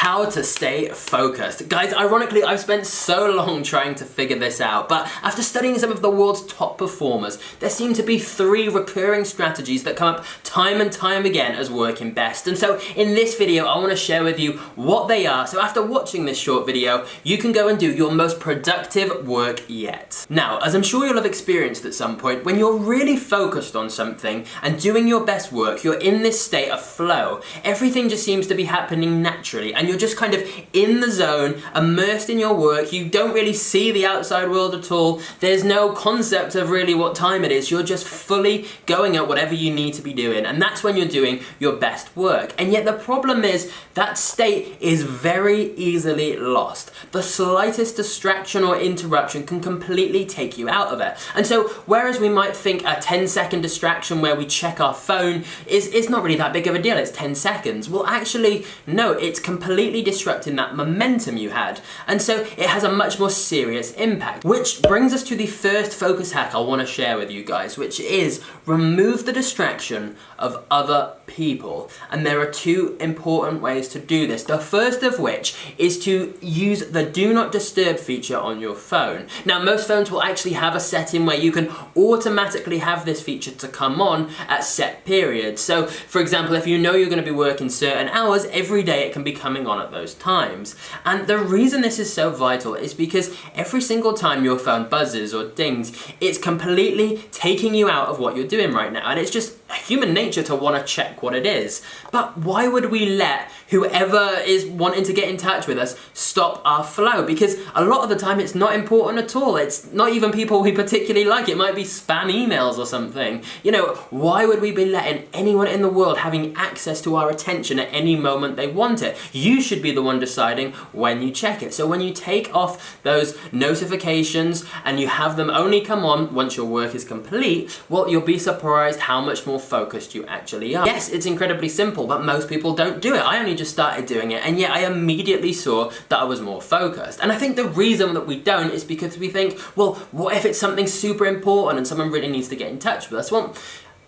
How to stay focused. Guys, ironically, I've spent so long trying to figure this out, but after studying some of the world's top performers, there seem to be 3 recurring strategies that come up time and time again as working best. And so in this video, I want to share with you what they are. So after watching this short video, you can go and do your most productive work yet. Now, as I'm sure you'll have experienced at some point, when you're really focused on something and doing your best work, you're in this state of flow. Everything just seems to be happening naturally, and you're just kind of in the zone, immersed in your work. You don't really see the outside world at all. There's no concept of really what time it is. You're just fully going at whatever you need to be doing, and that's when you're doing your best work. And yet the problem is that state is very easily lost. The slightest distraction or interruption can completely take you out of it. And so whereas we might think a 10-second distraction where we check our phone is not really that big of a deal, it's 10 seconds. Well, actually, no, it's completely disrupting that momentum you had. And so it has a much more serious impact. Which brings us to the first focus hack I want to share with you guys, which is remove the distraction of other people. And there are 2 important ways to do this. The first of which is to use the do not disturb feature on your phone. Now, most phones will actually have a setting where you can automatically have this feature to come on at set periods. So, for example, if you know you're going to be working certain hours, every day it can be coming on at those times. And the reason this is so vital is because every single time your phone buzzes or dings, it's completely taking you out of what you're doing right now. And it's just human nature to want to check what it is. But why would we let whoever is wanting to get in touch with us stop our flow? Because a lot of the time it's not important at all. It's not even people we particularly like. It might be spam emails or something. You know, why would we be letting anyone in the world having access to our attention at any moment they want it? You should be the one deciding when you check it. So when you take off those notifications and you have them only come on once your work is complete, well, you'll be surprised how much more focused you actually are. Yes, it's incredibly simple, but most people don't do it. I only just started doing it, and yet I immediately saw that I was more focused. And I think the reason that we don't is because we think, well, what if it's something super important and someone really needs to get in touch with us? Well,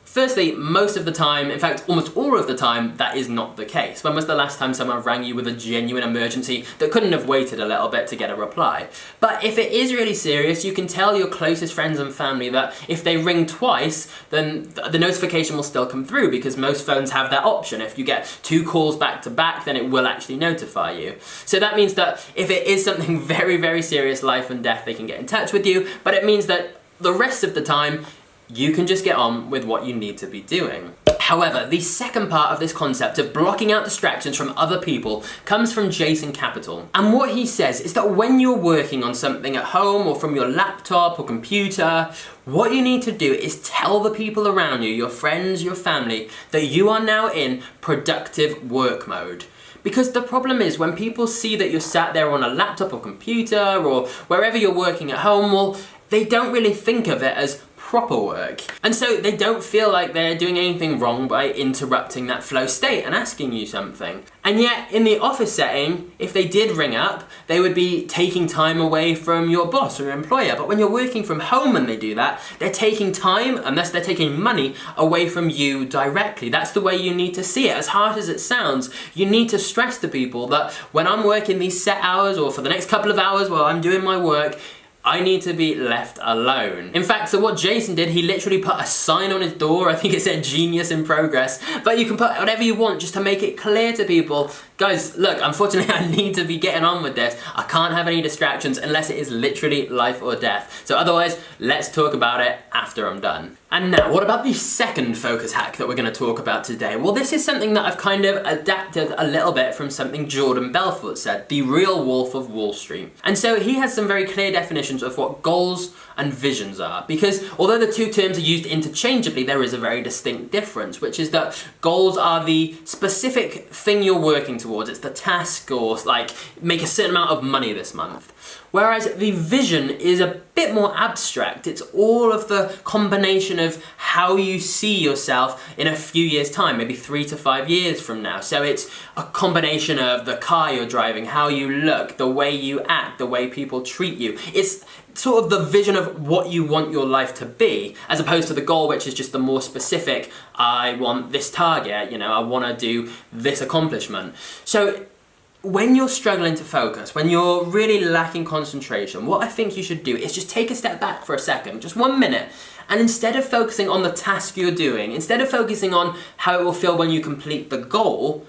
firstly, most of the time, in fact, almost all of the time, that is not the case. When was the last time someone rang you with a genuine emergency that couldn't have waited a little bit to get a reply? But if it is really serious, you can tell your closest friends and family that if they ring twice, then the notification will still come through, because most phones have that option. If you get 2 calls back to back, then it will actually notify you. So that means that if it is something very, very serious, life and death, they can get in touch with you, but it means that the rest of the time, you can just get on with what you need to be doing. However, the second part of this concept of blocking out distractions from other people comes from Jason Capital. And what he says is that when you're working on something at home or from your laptop or computer, what you need to do is tell the people around you, your friends, your family, that you are now in productive work mode. Because the problem is when people see that you're sat there on a laptop or computer or wherever you're working at home, well, they don't really think of it as proper work. And so they don't feel like they're doing anything wrong by interrupting that flow state and asking you something. And yet, in the office setting, if they did ring up, they would be taking time away from your boss or your employer. But when you're working from home and they do that, they're taking time, unless they're taking money, away from you directly. That's the way you need to see it. As hard as it sounds, you need to stress to people that when I'm working these set hours or for the next couple of hours while I'm doing my work, I need to be left alone. In fact, so what Jason did, he literally put a sign on his door. I think it said "Genius in Progress." But you can put whatever you want just to make it clear to people, guys, look, unfortunately I need to be getting on with this. I can't have any distractions unless it is literally life or death. So otherwise, let's talk about it after I'm done. And now, what about the second focus hack that we're going to talk about today? Well, this is something that I've kind of adapted a little bit from something Jordan Belfort said, the real Wolf of Wall Street. And so he has some very clear definitions of what goals and visions are, because although the 2 terms are used interchangeably, there is a very distinct difference, which is that goals are the specific thing you're working towards. It's the task, or like make a certain amount of money this month. Whereas the vision is a bit more abstract. It's all of the combination of how you see yourself in a few years' time, maybe 3 to 5 years from now. So it's a combination of the car you're driving, how you look, the way you act, the way people treat you. It's sort of the vision of what you want your life to be, as opposed to the goal, which is just the more specific, I want this target, you know, I want to do this accomplishment. So when you're struggling to focus, when you're really lacking concentration, what I think you should do is just take a step back for a second, just 1 minute, and instead of focusing on the task you're doing, instead of focusing on how it will feel when you complete the goal,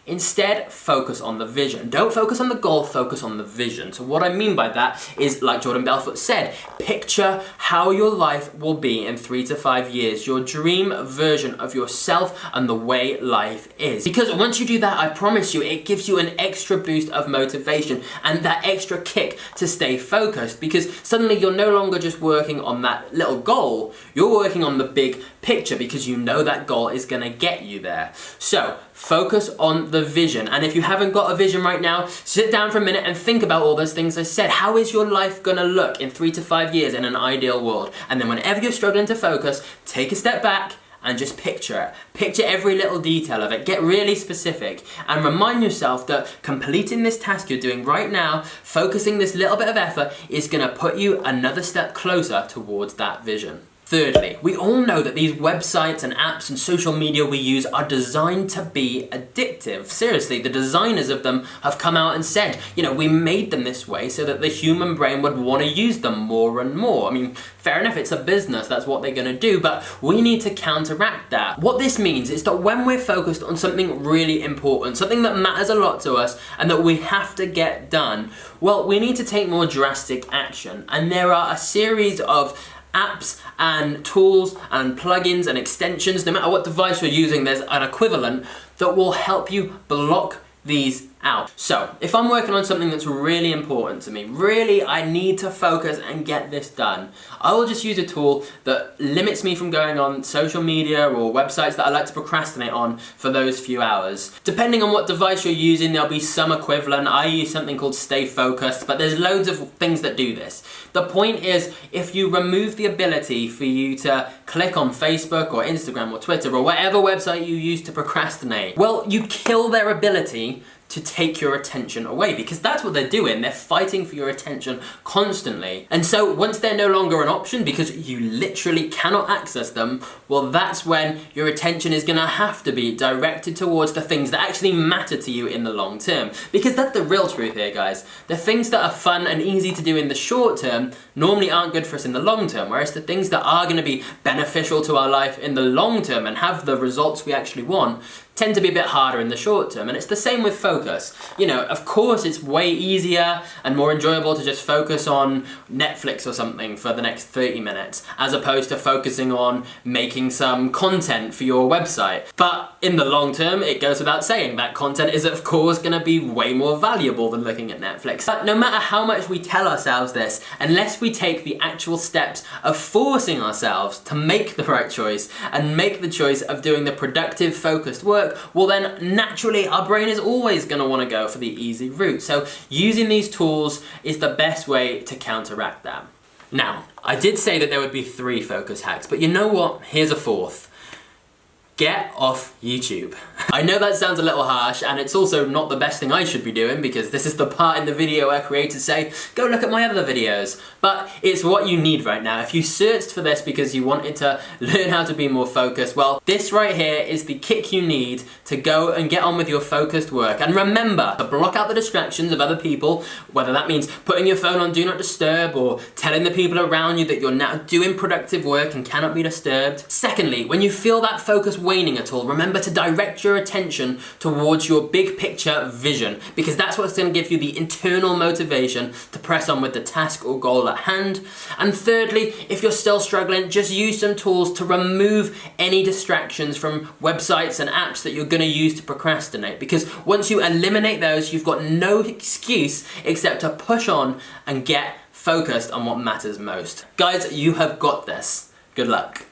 instead focus on the vision. Don't focus on the goal, focus on the vision. So what I mean by that is, like Jordan Belfort said, picture how your life will be in 3 to 5 years, your dream version of yourself and the way life is. Because once you do that, I promise you, it gives you an extra boost of motivation and that extra kick to stay focused, because suddenly you're no longer just working on that little goal, you're working on the big picture because you know that goal is gonna get you there. So focus on the vision. And if you haven't got a vision right now, sit down for a minute and think about all those things I said. How is your life gonna look in 3 to 5 years in an ideal world? And then whenever you're struggling to focus, take a step back and just picture it. Picture every little detail of it. Get really specific and remind yourself that completing this task you're doing right now, focusing this little bit of effort, is gonna put you another step closer towards that vision. Thirdly, we all know that these websites and apps and social media we use are designed to be addictive. Seriously, the designers of them have come out and said, you know, we made them this way so that the human brain would want to use them more and more. I mean, fair enough, it's a business, that's what they're gonna do, but we need to counteract that. What this means is that when we're focused on something really important, something that matters a lot to us and that we have to get done, well, we need to take more drastic action. And there are a series of apps and tools and plugins and extensions, no matter what device you're using, there's an equivalent that will help you block these out. So, if I'm working on something that's really important to me, really I need to focus and get this done, I will just use a tool that limits me from going on social media or websites that I like to procrastinate on for those few hours. Depending on what device you're using, there'll be some equivalent. I use something called Stay Focused, but there's loads of things that do this. The point is, if you remove the ability for you to click on Facebook or Instagram or Twitter or whatever website you use to procrastinate, well, you kill their ability to take your attention away, because that's what they're doing. They're fighting for your attention constantly. And so once they're no longer an option because you literally cannot access them, well, that's when your attention is gonna have to be directed towards the things that actually matter to you in the long term. Because that's the real truth here, guys. The things that are fun and easy to do in the short term normally aren't good for us in the long term, whereas the things that are gonna be beneficial to our life in the long term and have the results we actually want tend to be a bit harder in the short term. And it's the same with focus. You know, of course it's way easier and more enjoyable to just focus on Netflix or something for the next 30 minutes, as opposed to focusing on making some content for your website. But in the long term, it goes without saying, that content is of course gonna be way more valuable than looking at Netflix. But no matter how much we tell ourselves this, unless we take the actual steps of forcing ourselves to make the right choice and make the choice of doing the productive, focused work, well then naturally our brain is always going to want to go for the easy route. So using these tools is the best way to counteract that. Now, I did say that there would be 3 focus hacks, but you know what? Here's a 4th. Get off YouTube. I know that sounds a little harsh, and it's also not the best thing I should be doing, because this is the part in the video where creators say, go look at my other videos. But it's what you need right now. If you searched for this because you wanted to learn how to be more focused, well, this right here is the kick you need to go and get on with your focused work. And remember to block out the distractions of other people, whether that means putting your phone on Do Not Disturb or telling the people around you that you're now doing productive work and cannot be disturbed. Secondly, when you feel that focus waning at all, remember to direct your attention towards your big picture vision, because that's what's going to give you the internal motivation to press on with the task or goal at hand. And thirdly, if you're still struggling, just use some tools to remove any distractions from websites and apps that you're going to use to procrastinate, because once you eliminate those, you've got no excuse except to push on and get focused on what matters most. Guys, you have got this. Good luck.